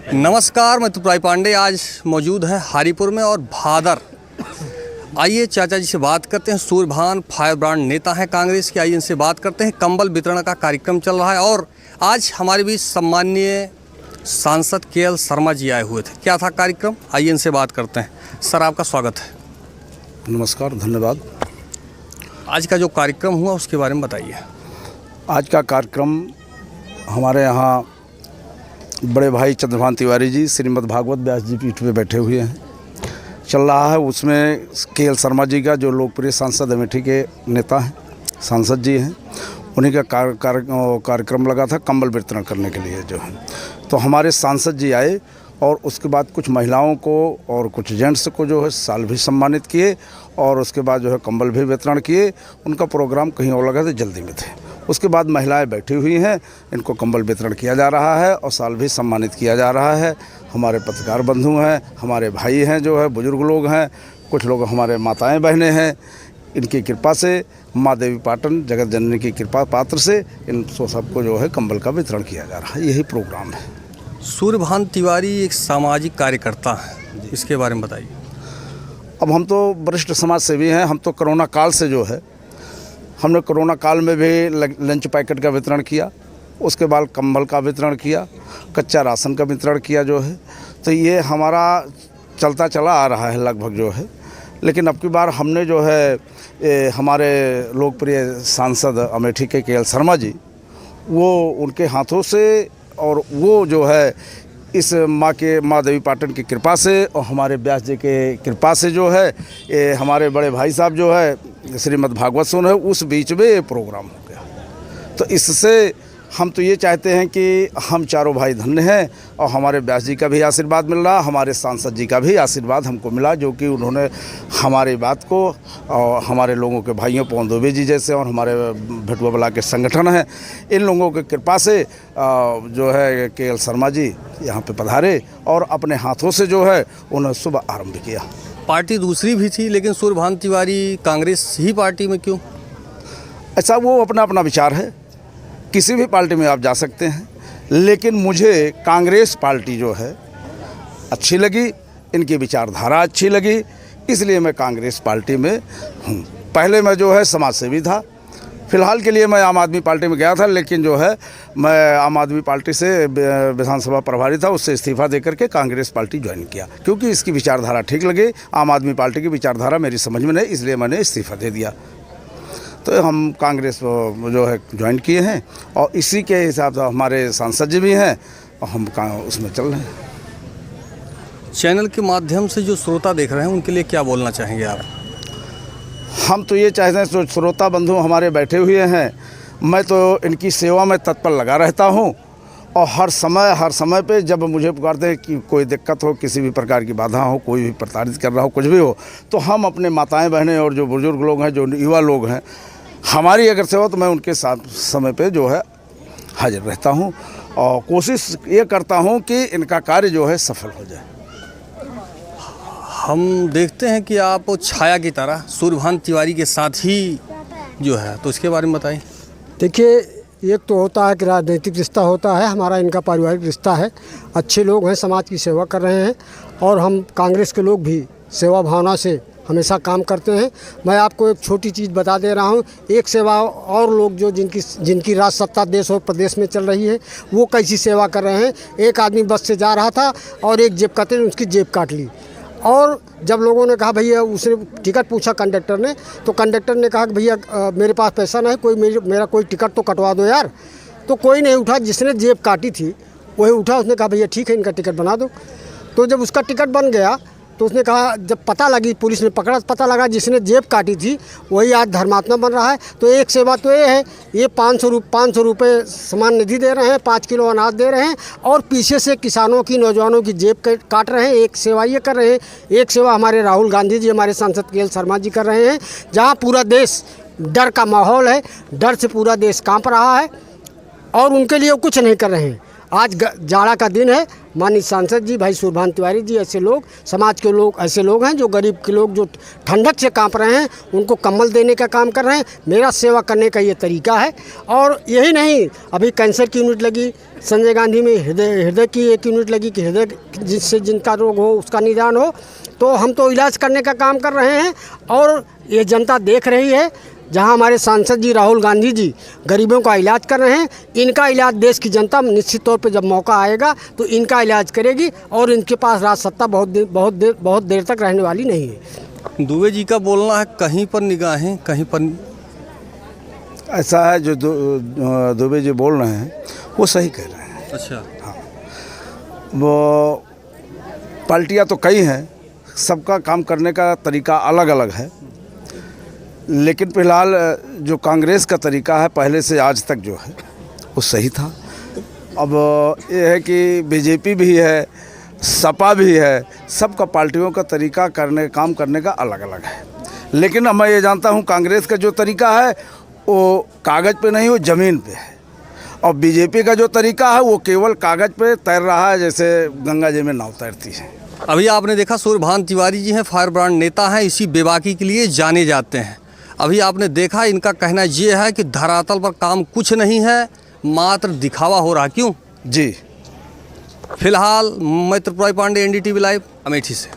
नमस्कार, मैं तुपराई पांडे आज मौजूद है हारीपुर में और भादर। आइए चाचा जी से बात करते हैं। सूर्यभान फायर ब्रांड नेता हैं कांग्रेस के। आइए इनसे बात करते हैं। कंबल वितरण का कार्यक्रम चल रहा है और आज हमारे बीच सम्माननीय सांसद केएल शर्मा जी आए हुए थे। क्या था कार्यक्रम, आइए इनसे बात करते हैं। सर, आपका स्वागत है। नमस्कार, धन्यवाद। आज का जो कार्यक्रम हुआ उसके बारे में बताइए। आज का कार्यक्रम हमारे यहाँ बड़े भाई चंद्रभान तिवारी जी श्रीमद् भागवत व्यास जी पीठ पे बैठे हुए हैं, चल रहा है। उसमें केएल शर्मा जी का जो लोकप्रिय सांसद अमेठी के नेता हैं, सांसद जी हैं, उन्हीं का कार्यक्रम लगा था कंबल वितरण करने के लिए जो है। तो हमारे सांसद जी आए और उसके बाद कुछ महिलाओं को और कुछ जेंट्स को जो है साल भी सम्मानित किए और उसके बाद जो है कंबल भी वितरण किए। उनका प्रोग्राम कहीं और लगा था, जल्दी में थे। उसके बाद महिलाएं बैठी हुई हैं, इनको कंबल वितरण किया जा रहा है और साल भी सम्मानित किया जा रहा है। हमारे पत्रकार बंधु हैं, हमारे भाई हैं, जो है बुजुर्ग लोग हैं, कुछ लोग हमारे माताएं बहनें हैं। इनकी कृपा से, माँ देवी पाटन जगत जननी की कृपा पात्र से इन सबको जो है कंबल का वितरण किया जा रहा है। यही प्रोग्राम है। सूर्यभान तिवारी एक सामाजिक कार्यकर्ता है, इसके बारे में बताइए। अब हम तो वरिष्ठ समाज सेवी हैं। हम तो कोरोना काल से जो है, हमने कोरोना काल में भी लंच पैकेट का वितरण किया, उसके बाद कंबल का वितरण किया, कच्चा राशन का वितरण किया जो है। तो ये हमारा चलता चला आ रहा है लगभग जो है। लेकिन अब की बार हमने जो है हमारे लोकप्रिय सांसद अमेठी के केएल शर्मा जी, वो उनके हाथों से और वो जो है इस माँ देवी पाटन की कृपा से और हमारे व्यास जी के कृपा से जो है ये हमारे बड़े भाई साहब जो है श्रीमद् भागवत सुन है, उस बीच में ये प्रोग्राम हो गया। तो इससे हम तो ये चाहते हैं कि हम चारों भाई धन्य हैं और हमारे व्यास जी का भी आशीर्वाद मिल रहा, हमारे सांसद जी का भी आशीर्वाद हमको मिला, जो कि उन्होंने हमारी बात को और हमारे लोगों के भाइयों पवन दुबे जी जैसे और हमारे भटुआ बला के संगठन हैं, इन लोगों की कृपा से जो है केएल शर्मा जी यहाँ पे पधारे और अपने हाथों से जो है उन्होंने शुभ आरंभ किया। पार्टी दूसरी भी थी, लेकिन सूर्यभान तिवारी कांग्रेस ही पार्टी में क्यों? ऐसा वो अपना अपना विचार है। किसी भी पार्टी में आप जा सकते हैं, लेकिन मुझे कांग्रेस पार्टी जो है अच्छी लगी, इनकी विचारधारा अच्छी लगी, इसलिए मैं कांग्रेस पार्टी में हूँ। पहले मैं जो है समाज सेवी था, फिलहाल के लिए मैं आम आदमी पार्टी में गया था, लेकिन जो है मैं आम आदमी पार्टी से विधानसभा प्रभारी था, उससे इस्तीफा देकर के कांग्रेस पार्टी ज्वाइन किया, क्योंकि इसकी विचारधारा ठीक लगी। आम आदमी पार्टी की विचारधारा मेरी समझ में नहीं, इसलिए मैंने इस्तीफा दे दिया। तो हम कांग्रेस जो है ज्वाइन किए हैं और इसी के हिसाब से हमारे सांसद जी भी हैं और हम उसमें चल रहे हैं। चैनल के माध्यम से जो श्रोता देख रहे हैं उनके लिए क्या बोलना चाहेंगे आप? हम तो ये चाहते हैं, जो श्रोता बंधु हमारे बैठे हुए हैं, मैं तो इनकी सेवा में तत्पर लगा रहता हूँ और हर समय पे जब मुझे पुकारते हैं कि कोई दिक्कत हो, किसी भी प्रकार की बाधा हो, कोई भी प्रताड़ित कर रहा हो, कुछ भी हो, तो हम अपने माताएं बहनें और जो बुजुर्ग लोग हैं, जो युवा लोग हैं, हमारी अगर सेवा, तो मैं उनके साथ समय पे जो है हाजिर रहता हूँ और कोशिश ये करता हूँ कि इनका कार्य जो है सफल हो जाए। हम देखते हैं कि आप छाया की तरह सूर्यभान तिवारी के साथ ही जो है, तो इसके बारे में बताइए। देखिए, एक तो होता है कि राजनीतिक रिश्ता होता है, हमारा इनका पारिवारिक रिश्ता है। अच्छे लोग हैं, समाज की सेवा कर रहे हैं और हम कांग्रेस के लोग भी सेवा भावना से हमेशा काम करते हैं। मैं आपको एक छोटी चीज़ बता दे रहा हूँ। एक सेवा और लोग जो जिनकी राज सत्ता देश और प्रदेश में चल रही है, वो कैसी सेवा कर रहे हैं। एक आदमी बस से जा रहा था और एक जेब कतरे ने उसकी जेब काट ली और जब लोगों ने कहा भैया, उसने टिकट पूछा कंडक्टर ने, तो कंडक्टर ने कहा कि भैया मेरे पास पैसा नहीं, कोई मेरा कोई टिकट तो कटवा दो यार। तो कोई नहीं उठा, जिसने जेब काटी थी वही उठा। उसने कहा भैया ठीक है, इनका टिकट बना दो। तो जब उसका टिकट बन गया तो उसने कहा, जब पता लगी, पुलिस ने पकड़ा, पता लगा जिसने जेब काटी थी वही आज धर्मात्मा बन रहा है। तो एक सेवा तो ये है, ये 500 रुपये सम्मान निधि दे रहे हैं, 5 किलो अनाज दे रहे हैं और पीछे से किसानों की, नौजवानों की जेब काट रहे हैं। एक सेवा ये कर रहे हैं। एक सेवा हमारे राहुल गांधी जी, हमारे सांसद केएल शर्मा जी कर रहे हैं। जहाँ पूरा देश डर का माहौल है, डर से पूरा देश काँप रहा है और उनके लिए कुछ नहीं कर रहे हैं। आज जाड़ा का दिन है, माननीय सांसद जी भाई सूर्यभान तिवारी जी ऐसे लोग, समाज के लोग ऐसे लोग हैं जो गरीब के लोग जो ठंडक से कांप रहे हैं, उनको कंबल देने का काम कर रहे हैं। मेरा सेवा करने का ये तरीका है। और यही नहीं, अभी कैंसर की यूनिट लगी, संजय गांधी में हृदय की एक यूनिट लगी कि हृदय जिससे जिनका रोग हो उसका निदान हो। तो हम तो इलाज करने का काम कर रहे हैं और ये जनता देख रही है। जहां हमारे सांसद जी राहुल गांधी जी गरीबों का इलाज कर रहे हैं, इनका इलाज देश की जनता निश्चित तौर पे जब मौका आएगा तो इनका इलाज करेगी और इनके पास राज सत्ता बहुत देर तक रहने वाली नहीं है। दुबे जी का बोलना है कहीं पर निगाहें कहीं पर। ऐसा है जो दुबे जी बोल रहे हैं वो सही कह रहे हैं। अच्छा। वो पार्टियां तो कई हैं, सबका काम करने का तरीका अलग अलग है, लेकिन फिलहाल जो कांग्रेस का तरीका है पहले से आज तक जो है वो सही था। अब ये है कि बीजेपी भी है, सपा भी है, सबका पार्टियों का तरीका काम करने का अलग अलग है। लेकिन मैं ये जानता हूँ कांग्रेस का जो तरीका है वो कागज़ पे नहीं, वो ज़मीन पे है। और बीजेपी का जो तरीका है वो केवल कागज़ पे तैर रहा है, जैसे गंगा जी में नाव तैरती है। अभी आपने देखा सूर्यभान तिवारी जी हैं, फायर ब्रांड नेता हैं, इसी बेबाकी के लिए जाने जाते हैं। अभी आपने देखा इनका कहना ये है कि धरातल पर काम कुछ नहीं है, मात्र दिखावा हो रहा। क्यों? जी। फिलहाल मैं त्रिपुरारी पांडे, NDTV लाइव, अमेठी से।